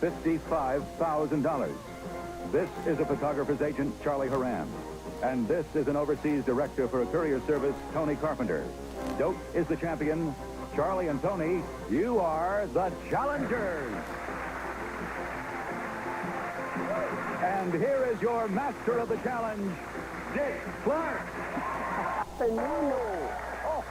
$55,000. This is a photographer's agent, Charlie Haram. And this is an overseas director for a courier service, Tony Carpenter. Doak is the champion. Charlie and Toni, you are the challengers. And here is your master of the challenge, Dick Clark. Oh.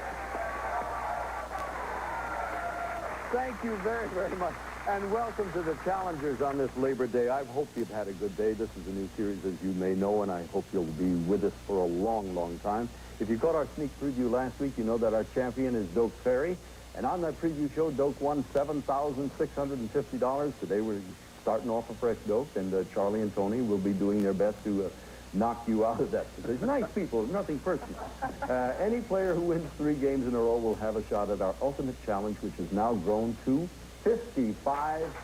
Thank you very, very much. And welcome to the challengers on this Labor Day. I hope you've had a good day. This is a new series, as you may know, and I hope you'll be with us for a long, long time. If you caught our sneak preview last week, you know that our champion is Doak Fairey. And on that preview show, Doak won $7,650. Today we're starting off a fresh Doak, and Charlie and Toni will be doing their best to knock you out of that position. Nice people, nothing personal. Any player who wins 3 games in a row will have a shot at our ultimate challenge, which has now grown to $55,000.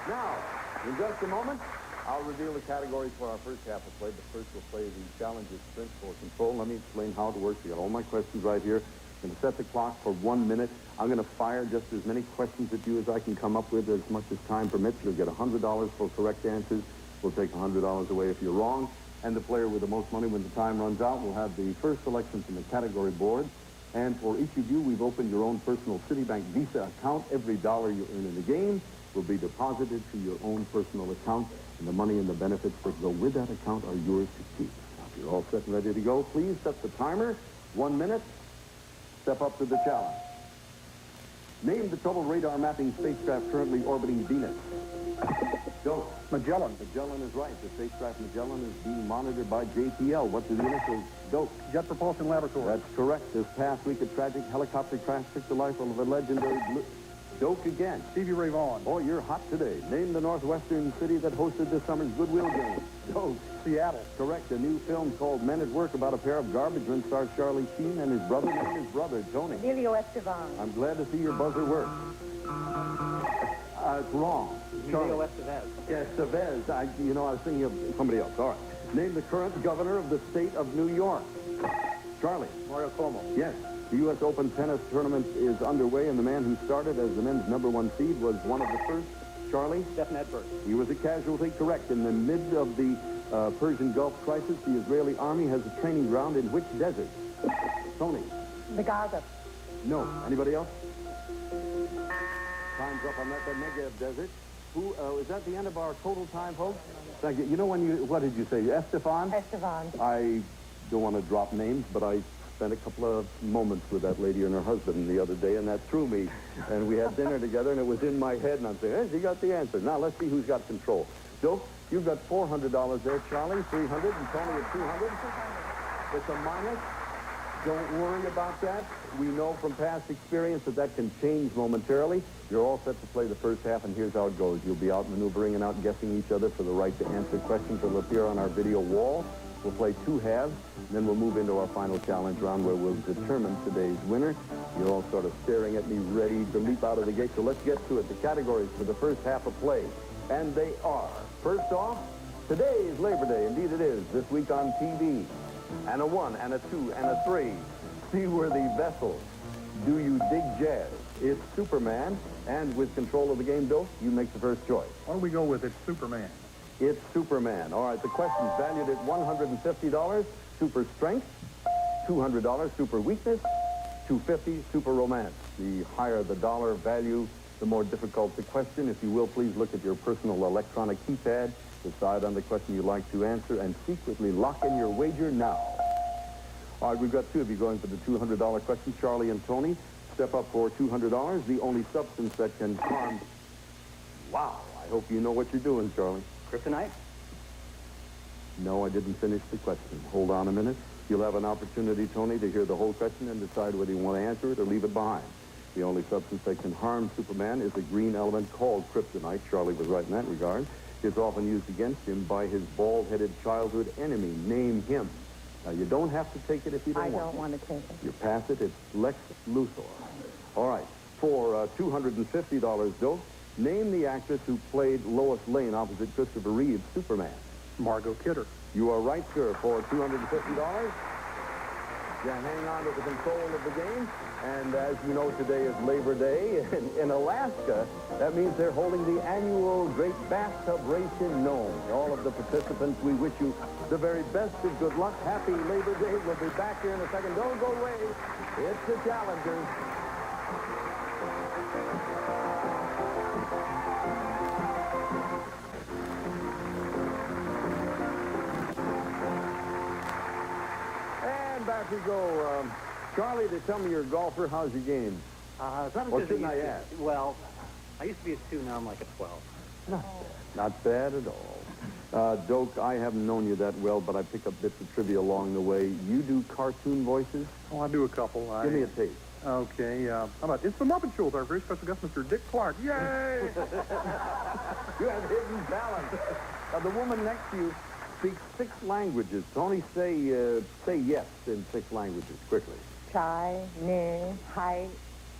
Now, in just a moment, I'll reveal the categories for our first half of play, but first we'll play the challenges sprint for control. Let me explain how it works. You got all my questions right here. I'm going to set the clock for 1 minute. I'm going to fire just as many questions at you as I can come up with, as much as time permits. You'll get $100 for correct answers. We'll take $100 away if you're wrong. And the player with the most money when the time runs out will have the first selection from the category board. And for each of you, we've opened your own personal Citibank Visa account. Every dollar you earn in the game will be deposited to your own personal account, and the money and the benefits that go with that account are yours to keep. Now, if you're all set and ready to go, please set the timer. 1 minute. Step up to the challenge. Name the total radar mapping spacecraft currently orbiting Venus. Go. Magellan. Magellan is right. The spacecraft Magellan is being monitored by JPL. What do the initials? Doak. Jet Propulsion Laboratory. That's correct. This past week, a tragic helicopter crash took the life of a legendary Doak again. Stevie Ray Vaughan. Oh, you're hot today. Name the northwestern city that hosted this summer's Goodwill Game. Doak. Seattle. Correct. A new film called Men at Work about a pair of garbage men stars Charlie Sheen and his brother named his brother, Tony. Emilio Estevez. I'm glad to see your buzzer work. It's wrong. Emilio Estevez. Yes, Estevez. I was thinking of somebody else. All right. Name the current governor of the state of New York. Charlie. Mario Cuomo. Yes. The U.S. Open tennis tournament is underway, and the man who started as the men's #1 seed was one of the first. Charlie? Stephen Edberg. He was a casualty, correct. In the midst of the Persian Gulf crisis, the Israeli army has a training ground in which desert? Tony? The Gaza. No. Anybody else? Time's up on that, the Negev desert. Who, is that the end of our total time, folks? Thank you. You know what did you say? Estefan? Estevez. I don't want to drop names, but I spent a couple of moments with that lady and her husband the other day, and that threw me. And we had dinner together, and it was in my head, and I'm saying, hey, she got the answer. Now, let's see who's got control. Doak, you've got $400 there, Charlie, 300, and Tony at 200. It's a minus. Don't worry about that. We know from past experience that can change momentarily. You're all set to play the first half, and here's how it goes. You'll be out maneuvering and out guessing each other for the right to answer questions that will appear on our video wall. We'll play 2 halves, and then we'll move into our final challenge round where we'll determine today's winner. You're all sort of staring at me, ready to leap out of the gate. So let's get to it. The categories for the first half of play. And they are, first off, today is Labor Day. Indeed it is. This week on TV. And a 1, and a 2, and a 3. Seaworthy vessels. Do you dig jazz? It's Superman. And with control of the game, Doak, you make the first choice. Why don't we go with It's Superman? It's Superman. All right, the question's valued at $150. Super strength. $200. Super weakness. $250. Super romance. The higher the dollar value, the more difficult the question. If you will, please look at your personal electronic keypad. Decide on the question you'd like to answer and secretly lock in your wager now. All right, we've got 2 of you going for the $200 question. Charlie and Toni, step up for $200. The only substance that can harm... Wow, I hope you know what you're doing, Charlie. Kryptonite? No, I didn't finish the question. Hold on a minute. You'll have an opportunity, Toni, to hear the whole question and decide whether you want to answer it or leave it behind. The only substance that can harm Superman is a green element called kryptonite. Charlie was right in that regard. It's often used against him by his bald-headed childhood enemy. Name him. Now, you don't have to take it if you don't want it. I don't want to take it. You pass it. It's Lex Luthor. All right. For $250, Doak, name the actress who played Lois Lane opposite Christopher Reeve's Superman. Margot Kidder. You are right, sir. For $250, hang on to the control of the game. And as you know, today is Labor Day. In Alaska, that means they're holding the annual Great Bathtub Race in Nome. All of the participants, we wish you the very best of good luck. Happy Labor Day. We'll be back here in a second. Don't go away. It's the Challengers. And back we go. Charlie, they tell me you're a golfer. How's your game? It's not as Or good as shouldn't it I used to ask? be. Well, I used to be a 2, now I'm like a 12. Not bad at all. Doak, I haven't known you that well, but I pick up bits of trivia along the way. You do cartoon voices? Oh, I do a couple. Give me a taste. Okay, how about, it's the Muppet Show with our very special guest, Mr. Dick Clark. Yay! You have hidden talent. The woman next to you speaks 6 languages. Tony, say yes in 6 languages, quickly. Chai, ne, hai,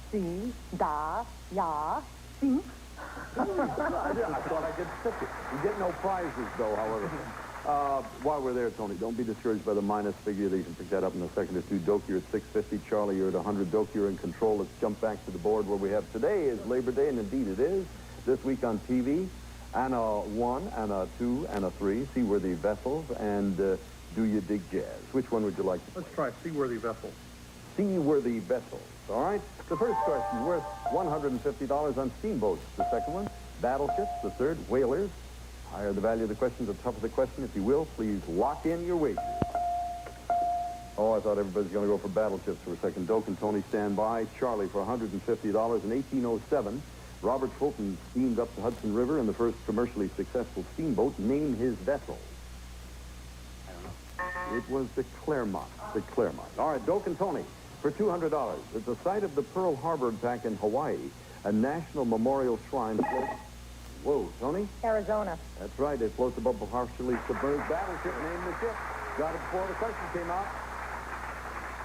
si, da, ya, si. I thought I could stick it. You get no prizes, though, however. While we're there, Tony, don't be discouraged by the minus figure. You can pick that up in a second or two. Doak, you're at 650. Charlie, you're at 100. Doak, you're in control. Let's jump back to the board where we have today is Labor Day, and indeed it is. This week on TV, Anna 1, Anna 2, Anna 3, Seaworthy Vessels, and Do You Dig Jazz? Which one would you like to Let's try Seaworthy Vessel. Seaworthy Vessels. All right? The first question worth $150 on steamboats. The second one, battleships. The third, whalers. Higher the value of the question, the tougher the question. If you will, please lock in your wages. Oh, I thought everybody's going to go for battleships for a second. Doak and Tony stand by. Charlie for $150. In 1807, Robert Fulton steamed up the Hudson River in the first commercially successful steamboat. Name his vessel. I don't know. It was the Claremont. The Claremont. All right, Doak and Tony for $200. At the site of the Pearl Harbor attack in Hawaii, a national memorial shrine floats. Whoa, Tony? Arizona. That's right. It floats above a partially submerged battleship. Name the ship. Got it before the question came out.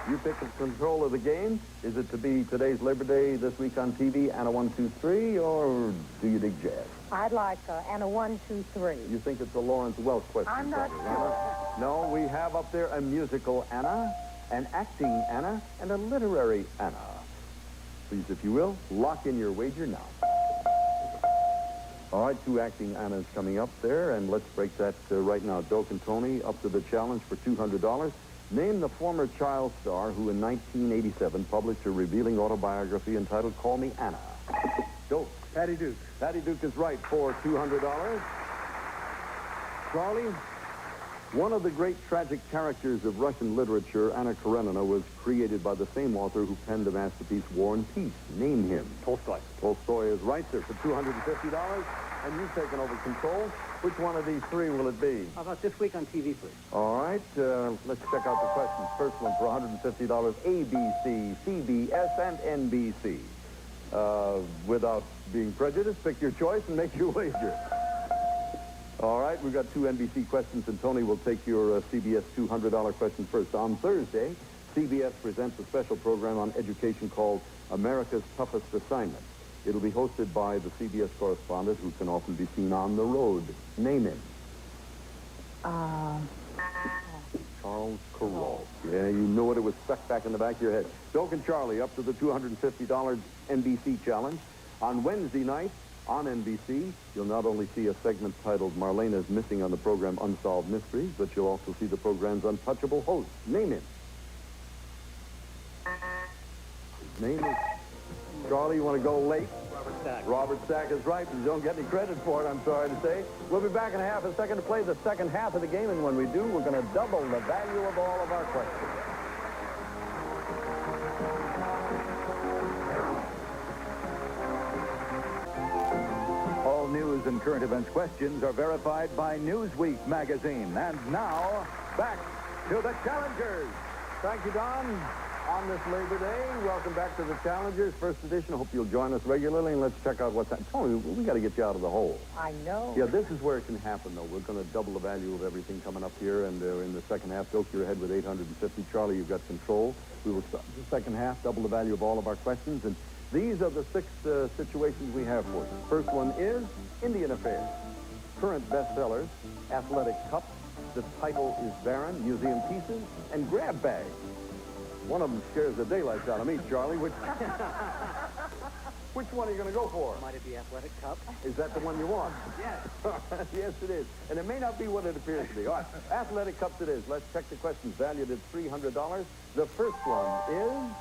You pick the control of the game. Is it to be today's Labor Day this week on TV, Anna 1, 2, 3, or Do You Dig Jazz? I'd like Anna 1, 2, 3. You think it's a Lawrence Welk question? I'm not probably, sure. huh? No, we have up there a musical Anna, an acting Anna, and a literary Anna. Please, if you will, lock in your wager now. All right, 2 acting Annas coming up there, and let's break that right now. Doak and Tony up to the challenge for $200. Name the former child star who in 1987 published a revealing autobiography entitled Call Me Anna. Doak. Patty Duke. Patty Duke is right for $200. Charlie, one of the great tragic characters of Russian literature, Anna Karenina, was created by the same author who penned the masterpiece War and Peace. Name him. Tolstoy. Tolstoy is right there for $250, and you've taken over control. Which one of these 3 will it be? How about this week on TV, please? All right, let's check out the questions. First one for $150, ABC, CBS, and NBC. Without being prejudiced, pick your choice and make your wager. All right, we've got 2 NBC questions, and Tony will take your CBS $200 question first. On Thursday, CBS presents a special program on education called America's Toughest Assignment. It'll be hosted by the CBS correspondent who can often be seen on the road. Name him. Charles Carroll. Yeah, you knew it. It was stuck back in the back of your head. Doak and Charlie up to the $250 NBC challenge. On Wednesday night, on NBC, you'll not only see a segment titled Marlena's Missing on the program Unsolved Mysteries, but you'll also see the program's untouchable host. Name him. His name is... Charlie, you want to go late? Robert Stack. Robert Stack is right, but you don't get any credit for it, I'm sorry to say. We'll be back in a half a second to play the second half of the game, and when we do, we're going to double the value of all of our questions. All news and current events questions are verified by Newsweek magazine. And now, back to the Challengers. Thank you, Don. On this Labor Day, welcome back to the Challengers, first edition. I hope you'll join us regularly, and let's check out what's happening. Tony, we got to get you out of the hole. I know. Yeah, this is where it can happen, though. We're going to double the value of everything coming up here, and in the second half, Doak, you're ahead with $850. Charlie, you've got control. We will start the second half, double the value of all of our questions, and these are the 6 situations we have for you. First one is Indian Affairs. Current bestsellers, Athletic Cup, The Title is Barren, Museum Pieces, and Grab Bag. One of them scares the daylights out of me, Charlie. Which one are you going to go for? Might it be Athletic Cup? Is that the one you want? Yes. Yes, it is. And it may not be what it appears to be. All right, Athletic Cups it is. Let's check the questions valued at $300. The first one is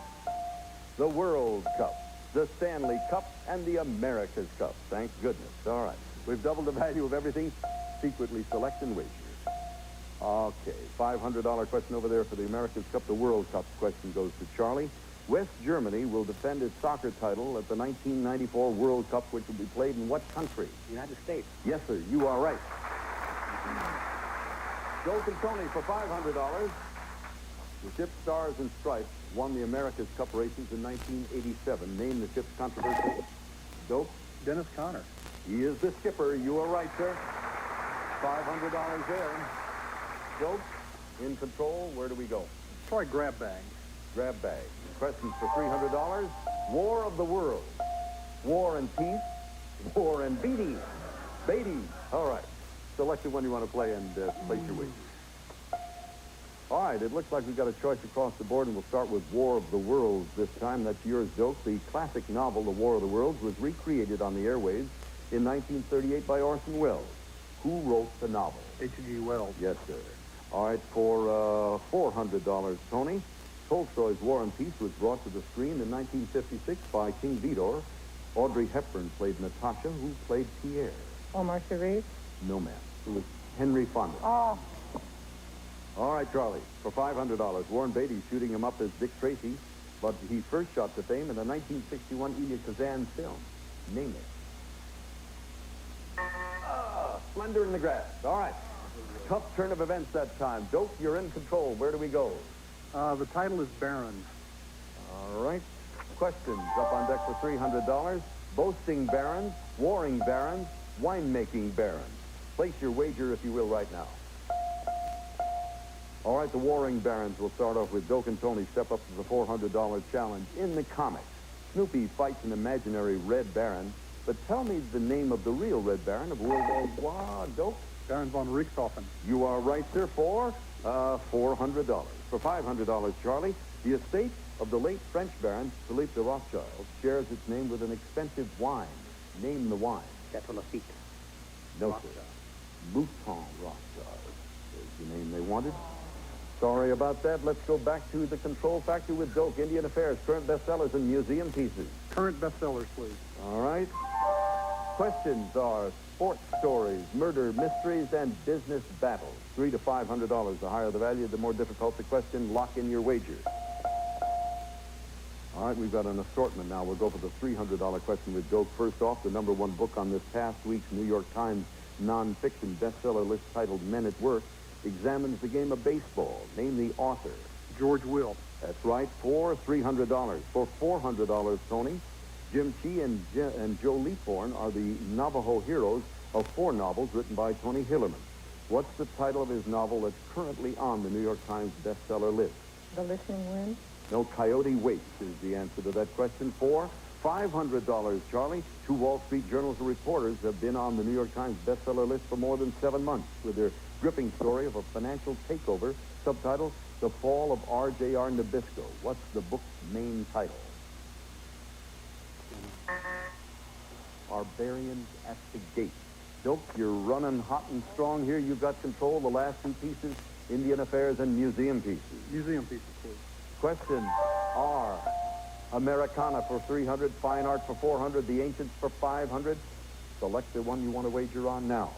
the World Cup, the Stanley Cup, and the America's Cup. Thank goodness. All right. We've doubled the value of everything. Secretly select and wager. Okay, $500 question over there for the America's Cup. The World Cup question goes to Charlie. West Germany will defend its soccer title at the 1994 World Cup, which will be played in what country? United States. Yes, sir. You are right. Doak and Toni for $500. The ship Stars and Stripes won the America's Cup races in 1987. Name the ship's controversial. Doak? Dennis Conner. He is the skipper. You are right, sir. $500 there. Doak, in control. Where do we go? Try grab bag. Grab bag. Questions for $300. War of the World. War and Peace. War and Beatty. Beatty. All right. Select the one you want to play and place your wager. All right. It looks like we've got a choice across the board, and we'll start with War of the Worlds this time. That's yours, Doak. The classic novel, The War of the Worlds, was recreated on the airwaves in 1938 by Orson Welles. Who wrote the novel? H.G. Wells. Yes, sir. All right, for $400, Tony. Tolstoy's War and Peace was brought to the screen in 1956 by King Vidor. Audrey Hepburn played Natasha. Who played Pierre? Omar Sharif. No, ma'am. It was Henry Fonda. Oh, All right, Charlie, for $500. Warren Beatty shooting him up as Dick Tracy, but he first shot to fame in the 1961 Elia Kazan film. Name it. Splendor in the Grass. All right. Tough turn of events that time. Doak, you're in control. Where do we go? The title is Baron. All right. Questions up on deck for $300. Boasting barons, warring barons, winemaking barons. Place your wager, if you will, right now. All right, the warring barons. We'll start off with Doak and Toni. Step up to the $400 challenge. In the comics, Snoopy fights an imaginary Red Baron. But tell me the name of the real Red Baron of World War I. Doak? Baron von Richthofen. You are right, sir, for $400. For $500, Charlie, the estate of the late French Baron, Philippe de Rothschild, shares its name with an expensive wine. Name the wine. Chateau Lafite. No, Rothschild. sir. Mouton Rothschild is the name they wanted. Sorry about that. Let's go back to the control factor with Doak. Indian Affairs, current bestsellers and museum pieces. Current bestsellers, please. All right. Questions are sports stories, murder, mysteries, and business battles. $300 to $500. The higher the value, the more difficult the question. Lock in your wager. All right, we've got an assortment now. We'll go for the $300 question with Doak. First off, the #1 book on this past week's New York Times nonfiction bestseller list titled Men at Work examines the game of baseball. Name the author. George Will. That's right, for $300. For $400, Tony, Jim Chee and Joe Leaphorn are the Navajo heroes of 4 novels written by Tony Hillerman. What's the title of his novel that's currently on the New York Times bestseller list? The Listening Wind. No, Coyote Waits is the answer to that question. For $500, Charlie, 2 Wall Street Journal reporters have been on the New York Times bestseller list for more than 7 months with their gripping story of a financial takeover, subtitled The Fall of R.J.R. Nabisco. What's the book's main title? Barbarians at the Gate. Doak, you're running hot and strong here. You've got control of the last 2 pieces, Indian Affairs and museum pieces. Museum pieces, please. Questions are Americana for $300, Fine Art for $400, The Ancients for $500. Select the one you want to wager on now.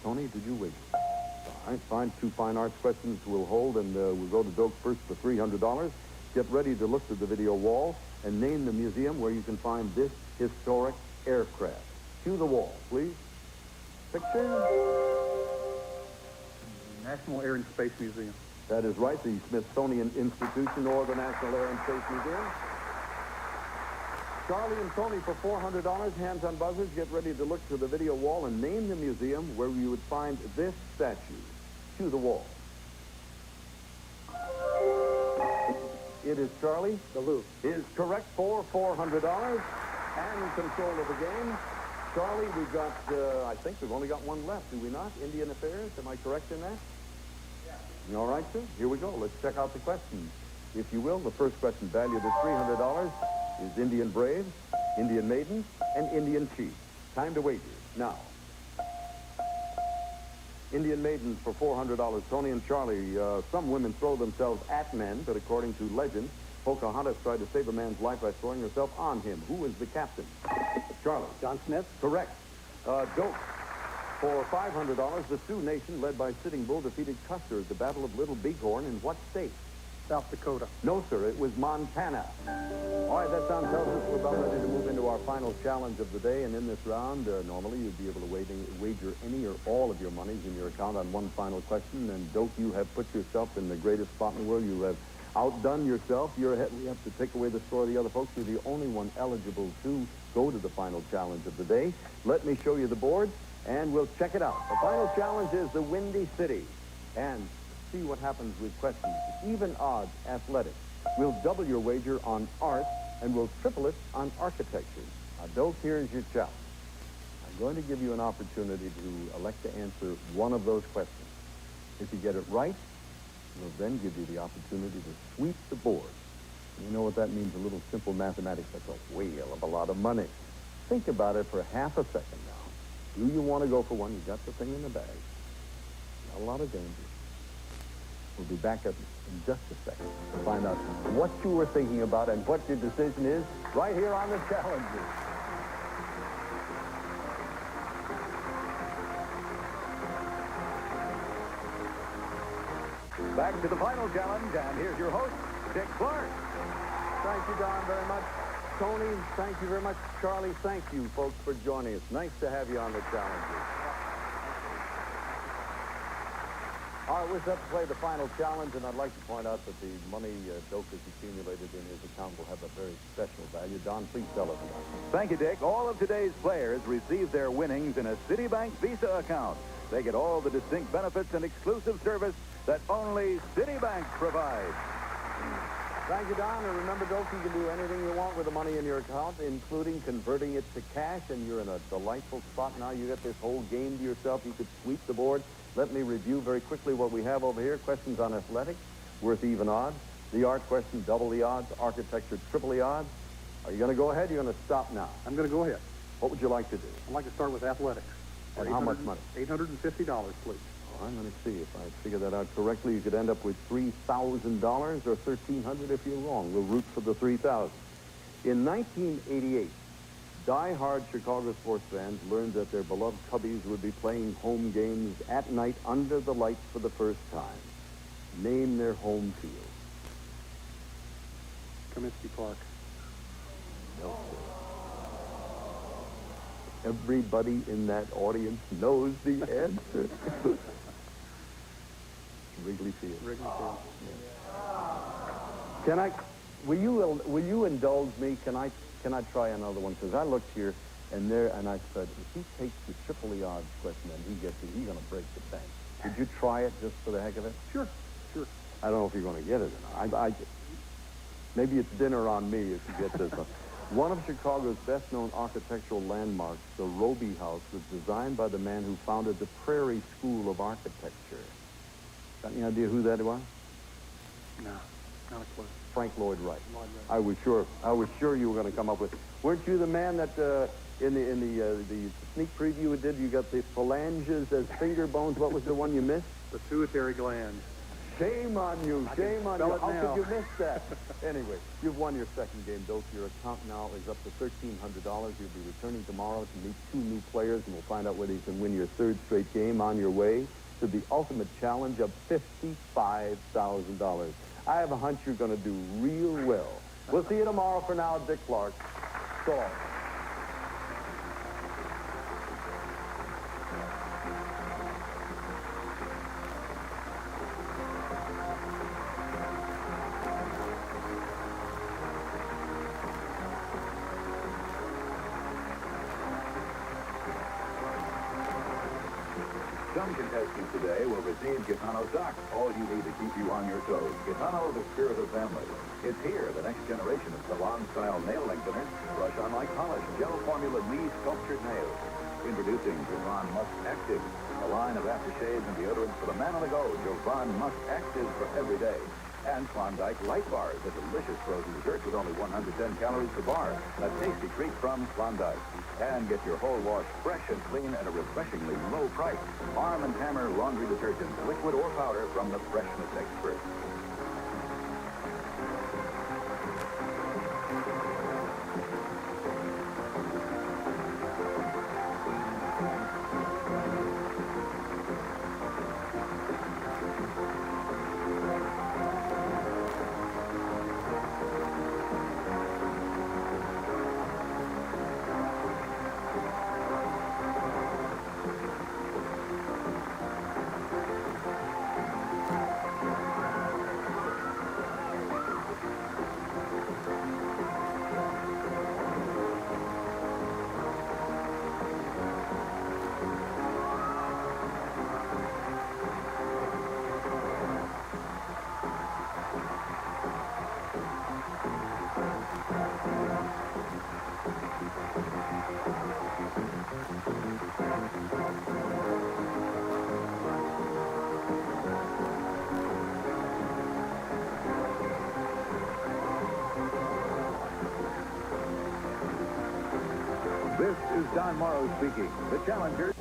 Tony, did you wager? All right, fine. 2 fine arts questions we'll hold, and we'll go to Doak first for $300. Get ready to look at the video wall and name the museum where you can find this historic aircraft. Cue the wall, please. Picture. National Air and Space Museum. That is right, the Smithsonian Institution or the National Air and Space Museum. Charlie and Toni for $400. Hands on buzzers. Get ready to look to the video wall and name the museum where you would find this statue. Cue the wall. It is Charlie. The Louvre. Is correct for $400 and control of the game. Charlie, we've got, I think we've only got one left, do we not? Indian Affairs, am I correct in that? Yeah. All right, sir. Here we go. Let's check out the questions. If you will, the first question valued at $300 is Indian Braves, Indian Maidens, and Indian Chiefs. Time to wager. Now. Indian Maidens for $400. Toni and Charley. Some women throw themselves at men, but according to legend, Pocahontas tried to save a man's life by throwing herself on him. Who is the captain? Charlie. John Smith. Correct. Doak. For $500, the Sioux Nation, led by Sitting Bull, defeated Custer at the Battle of Little Bighorn in what state? South Dakota. No, sir. It was Montana. All right, that sound tells us we're about ready to move into our final challenge of the day. And in this round, normally you'd be able to wager any or all of your monies in your account on one final question. And, Doak, you have put yourself in the greatest spot in the world. You have outdone yourself. You're ahead. We have to take away the score of the other folks. You're the only one eligible to go to the final challenge of the day. Let me show you the board, and we'll check it out. The final challenge is the Windy City. And see what happens with questions. Even odds athletics. We'll double your wager on art, and we'll triple it on architecture. Now, Doak, here's your challenge. I'm going to give you an opportunity to elect to answer one of those questions. If you get it right, we'll then give you the opportunity to sweep the board. You know what that means? A little simple mathematics. That's a whale of a lot of money. Think about it for half a second now. Do you want to go for one? You got the thing in the bag. Not a lot of danger. We'll be back up in just a second to find out what you were thinking about and what your decision is right here on the Challenges. Back to the final challenge, and here's your host, Dick Clark. Thank you, Don, very much. Toni, thank you very much. Charlie, thank you, folks, for joining us. Nice to have you on the Challenges. All right, we're set to play the final challenge, and I'd like to point out that the money Doak has accumulated in his account will have a very special value. Don, please tell us about it. Thank you, Dick. All of today's players receive their winnings in a Citibank Visa account. They get all the distinct benefits and exclusive service that only Citibank provides. Thank you, Don. And remember, Doak, you can do anything you want with the money in your account, including converting it to cash, and you're in a delightful spot now. You got this whole game to yourself. You could sweep the board. Let me review very quickly what we have over here. Questions on athletics, worth even odds. The art question, double the odds. Architecture, triple the odds. Are you going to go ahead? You're going to stop now. I'm going to go ahead. What would you like to do? I'd like to start with athletics. And how much money? $850, please. Oh, I'm going to see if I figure that out correctly. You could end up with $3,000 or $1,300 if you're wrong. We'll root for the $3,000. In 1988, die-hard Chicago sports fans learned that their beloved Cubbies would be playing home games at night under the lights for the first time. Name their home field. Comiskey Park. No, sir. Everybody in that audience knows the answer. Wrigley Field. Wrigley Field. Can I? Will you indulge me? Can I try another one? Because I looked here and I said, if he takes the triple the odds question and he gets it, he's going to break the bank. Would you try it just for the heck of it? Sure. I don't know if you're going to get it or not. Maybe it's dinner on me if you get this one. One of Chicago's best-known architectural landmarks, the Roby House, was designed by the man who founded the Prairie School of Architecture. Got any idea who that was? No, not a clue. Frank Lloyd Wright. Lloyd Wright. I was sure you were going to come up with. Weren't you the man that in the sneak preview you did? You got the phalanges as finger bones. What was the one you missed? The pituitary gland. Shame on you. Shame on you. spell it How now. could you miss that? Anyway, you've won your second game, Doak. Your account now is up to $1,300. You'll be returning tomorrow to meet two new players, and we'll find out whether you can win your third straight game on your way to the ultimate challenge of $55,000. I have a hunch you're going to do real well. We'll see you tomorrow. For now, Dick Clark. So long. Some contestants today will receive Gitano socks, all you need to keep you on your toes. Gitano, the spirit of family. It's here, the next generation of salon-style nail lengtheners. Brush on like polished, gel formula knee-sculptured nails. Introducing Gitano Must Active. A line of aftershaves and deodorants for the man on the go. Jovan Musk X is for every day. And Klondike Light Bars, a delicious frozen dessert with only 110 calories per bar. A tasty treat from Klondike. And get your whole wash fresh and clean at a refreshingly low price. Arm & Hammer laundry detergent, liquid or powder from the freshness experts. This is Don Morrow speaking. The challengers